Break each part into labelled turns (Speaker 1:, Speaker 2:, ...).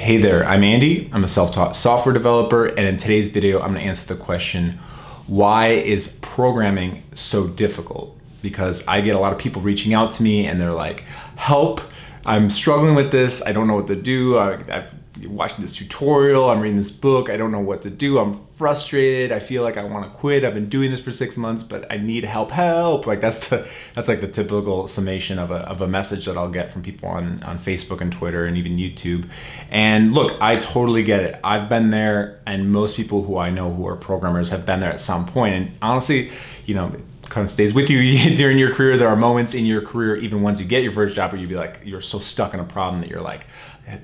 Speaker 1: Hey there, I'm Andy. I'm a self-taught software developer, and in today's video, I'm gonna answer the question, why is programming so difficult? Because I get a lot of people reaching out to me and they're like, help, I'm struggling with this, I don't know what to do, I've watching this tutorial, I'm reading this book, I don't know what to do, I'm frustrated, I feel like I wanna quit, I've been doing this for 6 months, but I need help. Like that's like the typical summation of a message that I'll get from people on Facebook and Twitter and even YouTube. And look, I totally get it. I've been there, and most people who I know who are programmers have been there at some point. And honestly, you know, it kind of stays with you during your career. There are moments in your career, even once you get your first job, where you'd be like, you're so stuck in a problem that you're like,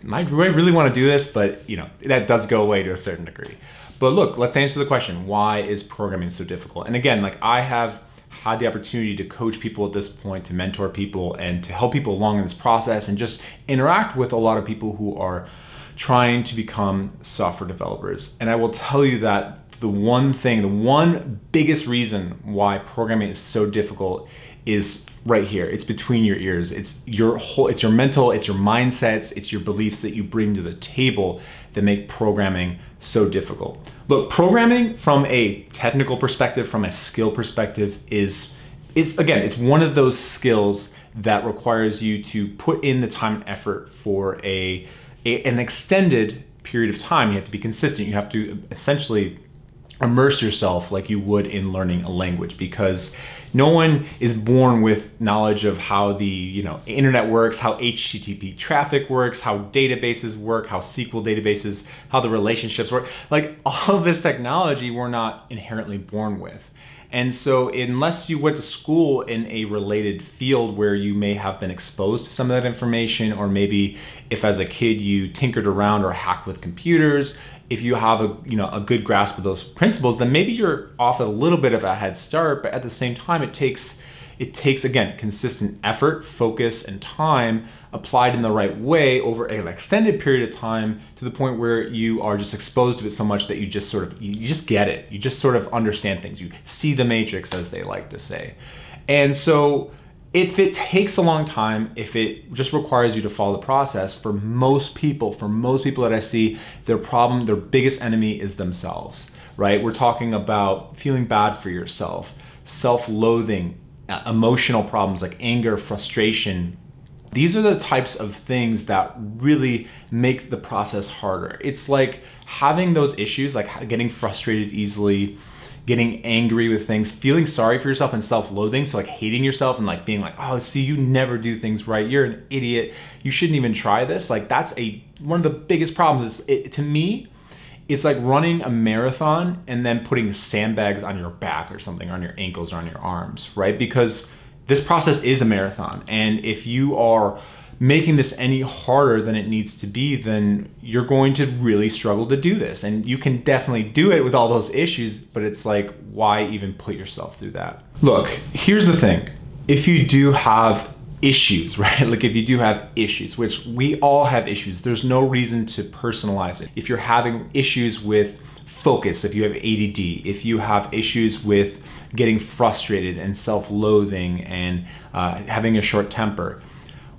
Speaker 1: do I really want to do this? But you know, that does go away to a certain degree. But look, let's answer the question, why is programming so difficult? And again, like I have had the opportunity to coach people at this point, to mentor people and to help people along in this process and just interact with a lot of people who are trying to become software developers. And I will tell you that the one biggest reason why programming is so difficult is right here. It's between your ears. It's your mental, it's your mindsets, it's your beliefs that you bring to the table that make programming so difficult. Look, programming from a technical perspective, from a skill perspective it's one of those skills that requires you to put in the time and effort for an extended period of time. You have to be consistent. You have to essentially immerse yourself like you would in learning a language, because no one is born with knowledge of how the internet works, how HTTP traffic works, how databases work, how SQL databases, how the relationships work. Like all of this technology we're not inherently born with. And so unless you went to school in a related field where you may have been exposed to some of that information, or maybe if as a kid you tinkered around or hacked with computers, if you have a good grasp of those principles, then maybe you're off a little bit of a head start. But at the same time, it takes again, consistent effort, focus, and time applied in the right way over an extended period of time, to the point where you are just exposed to it so much that you just get it. You just sort of understand things. You see the matrix, as they like to say. And so if it takes a long time, if it just requires you to follow the process, for most people that I see, their biggest enemy is themselves, right? We're talking about feeling bad for yourself, self-loathing, emotional problems like anger, frustration. These are the types of things that really make the process harder. It's like having those issues, like getting frustrated easily, getting angry with things, feeling sorry for yourself, and self-loathing, so like hating yourself and like being like, oh, see, you never do things right, you're an idiot, you shouldn't even try this. Like that's one of the biggest problems. To me, it's like running a marathon and then putting sandbags on your back or something, or on your ankles or on your arms, right? Because this process is a marathon, and if you are making this any harder than it needs to be, then you're going to really struggle to do this. And you can definitely do it with all those issues, but it's like, why even put yourself through that? Look, here's the thing. If you do have issues, right? Like if you do have issues, which we all have issues, there's no reason to personalize it. If you're having issues with focus, if you have ADD, if you have issues with getting frustrated and self-loathing and having a short temper,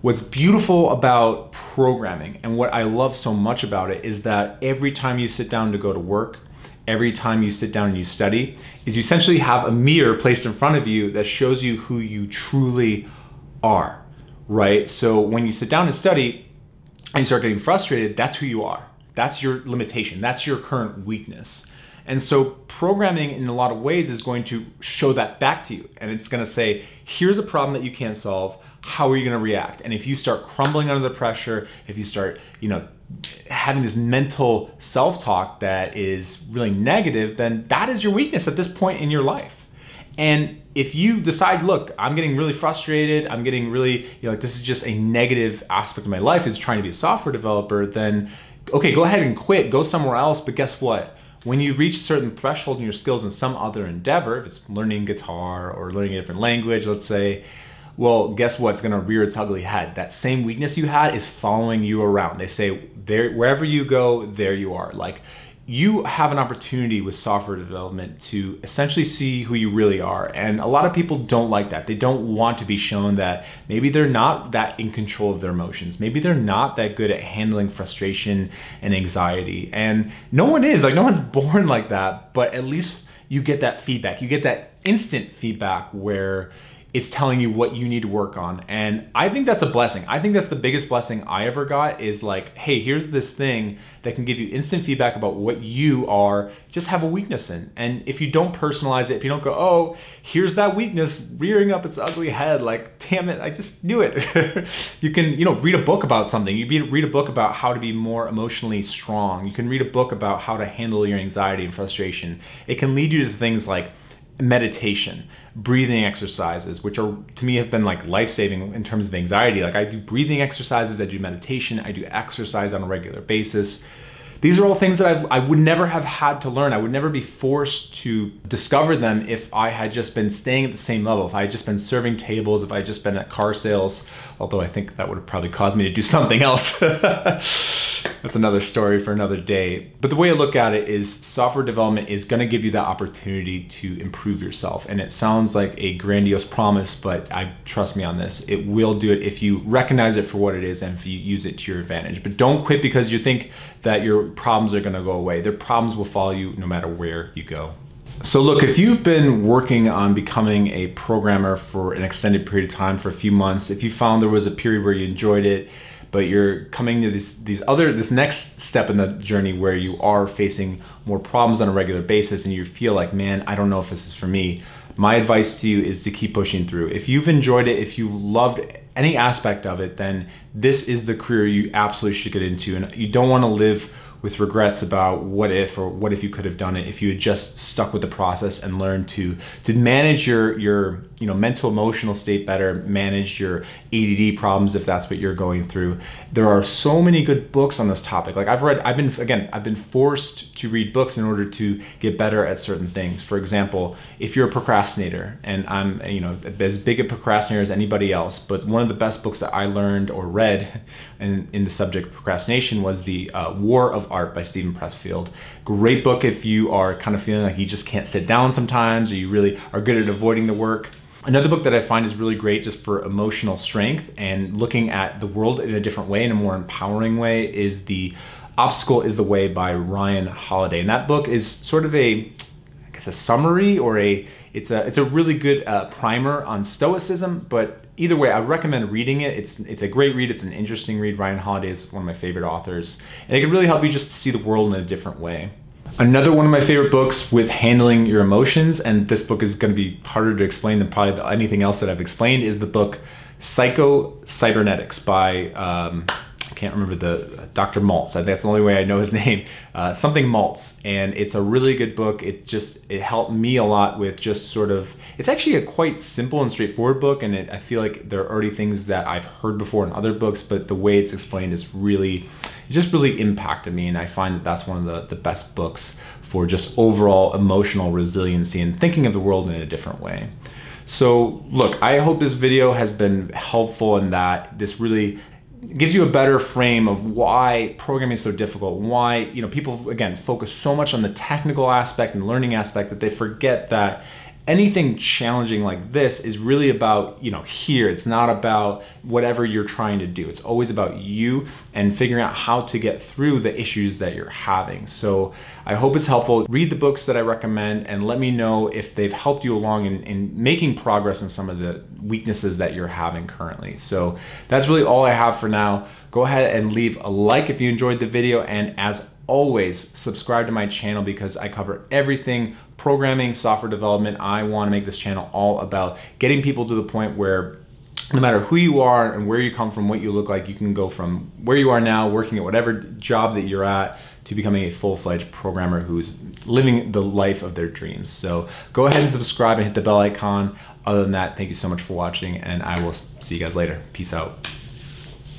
Speaker 1: what's beautiful about programming, and what I love so much about it, is that every time you sit down to go to work, every time you sit down and you study, is you essentially have a mirror placed in front of you that shows you who you truly are, right? So when you sit down and study and you start getting frustrated, that's who you are. That's your limitation. That's your current weakness. And so programming in a lot of ways is going to show that back to you. And it's going to say, here's a problem that you can't solve. How are you going to react? And if you start crumbling under the pressure, if you start, having this mental self-talk that is really negative, then that is your weakness at this point in your life. And if you decide, look, I'm getting really frustrated, I'm getting really, this is just a negative aspect of my life, is trying to be a software developer, then okay, go ahead and quit, go somewhere else. But guess what? When you reach a certain threshold in your skills in some other endeavor, if it's learning guitar or learning a different language, let's say, well, guess what? It's gonna rear its ugly head. That same weakness you had is following you around. They say, wherever you go, there you are. Like, you have an opportunity with software development to essentially see who you really are. And a lot of people don't like that. They don't want to be shown that maybe they're not that in control of their emotions. Maybe they're not that good at handling frustration and anxiety. And no one is, like, no one's born like that, but at least you get that feedback. You get that instant feedback where it's telling you what you need to work on. And I think that's a blessing. I think that's the biggest blessing I ever got, is like, hey, here's this thing that can give you instant feedback about what you are, just have a weakness in. And if you don't personalize it, if you don't go, oh, here's that weakness rearing up its ugly head, like, damn it, I just knew it. You can, read a book about something. Read a book about how to be more emotionally strong. You can read a book about how to handle your anxiety and frustration. It can lead you to things like meditation, breathing exercises, which are, to me, have been like life-saving in terms of anxiety. Like, I do breathing exercises, I do meditation, I do exercise on a regular basis. These are all things that I would never have had to learn. I would never be forced to discover them if I had just been staying at the same level, if I had just been serving tables, if I had just been at car sales, although I think that would have probably caused me to do something else. That's another story for another day. But the way I look at it is software development is gonna give you that opportunity to improve yourself. And it sounds like a grandiose promise, but trust me on this, it will do it if you recognize it for what it is and if you use it to your advantage. But don't quit because you think that your problems are gonna go away. Their problems will follow you no matter where you go. So look, if you've been working on becoming a programmer for an extended period of time, for a few months, if you found there was a period where you enjoyed it, but you're coming to this next step in the journey where you are facing more problems on a regular basis and you feel like, man, I don't know if this is for me, my advice to you is to keep pushing through. If you've enjoyed it, if you've loved any aspect of it, then this is the career you absolutely should get into. And you don't want to live with regrets about what if you could have done it, if you had just stuck with the process and learned to manage your mental emotional state better, manage your ADD problems if that's what you're going through. There are so many good books on this topic. Like I've been forced to read books in order to get better at certain things. For example, if you're a procrastinator, and I'm as big a procrastinator as anybody else, but one of the best books that I learned or read in the subject of procrastination was The War of Art by Steven Pressfield. Great book if you are kind of feeling like you just can't sit down sometimes, or you really are good at avoiding the work. Another book that I find is really great just for emotional strength and looking at the world in a different way, in a more empowering way, is The Obstacle is the Way by Ryan Holiday. And that book is sort of a summary, or it's a really good primer on Stoicism, but either way, I recommend reading it. It's a great read. It's an interesting read. Ryan Holiday is one of my favorite authors, and it can really help you just see the world in a different way. Another one of my favorite books with handling your emotions, and this book is going to be harder to explain than probably anything else that I've explained, is the book Psycho-Cybernetics by I can't remember Dr. Maltz. That's the only way I know his name. Something Maltz, and it's a really good book. It helped me a lot with just sort of, it's actually a quite simple and straightforward book, and I feel like there are already things that I've heard before in other books, but the way it's explained is it just really impacted me, and I find that that's one of the best books for just overall emotional resiliency and thinking of the world in a different way. So look, I hope this video has been helpful in that this really gives you a better frame of why programming is so difficult, why people, again, focus so much on the technical aspect and learning aspect that they forget that anything challenging like this is really about, here. It's not about whatever you're trying to do. It's always about you and figuring out how to get through the issues that you're having. So I hope it's helpful. Read the books that I recommend and let me know if they've helped you along in making progress in some of the weaknesses that you're having currently. So that's really all I have for now. Go ahead and leave a like if you enjoyed the video, and as always, subscribe to my channel because I cover everything programming, software development. I want to make this channel all about getting people to the point where no matter who you are and where you come from, what you look like, you can go from where you are now, working at whatever job that you're at, to becoming a full-fledged programmer who's living the life of their dreams. So go ahead and subscribe and hit the bell icon. Other than that, thank you so much for watching, and I will see you guys later. Peace out.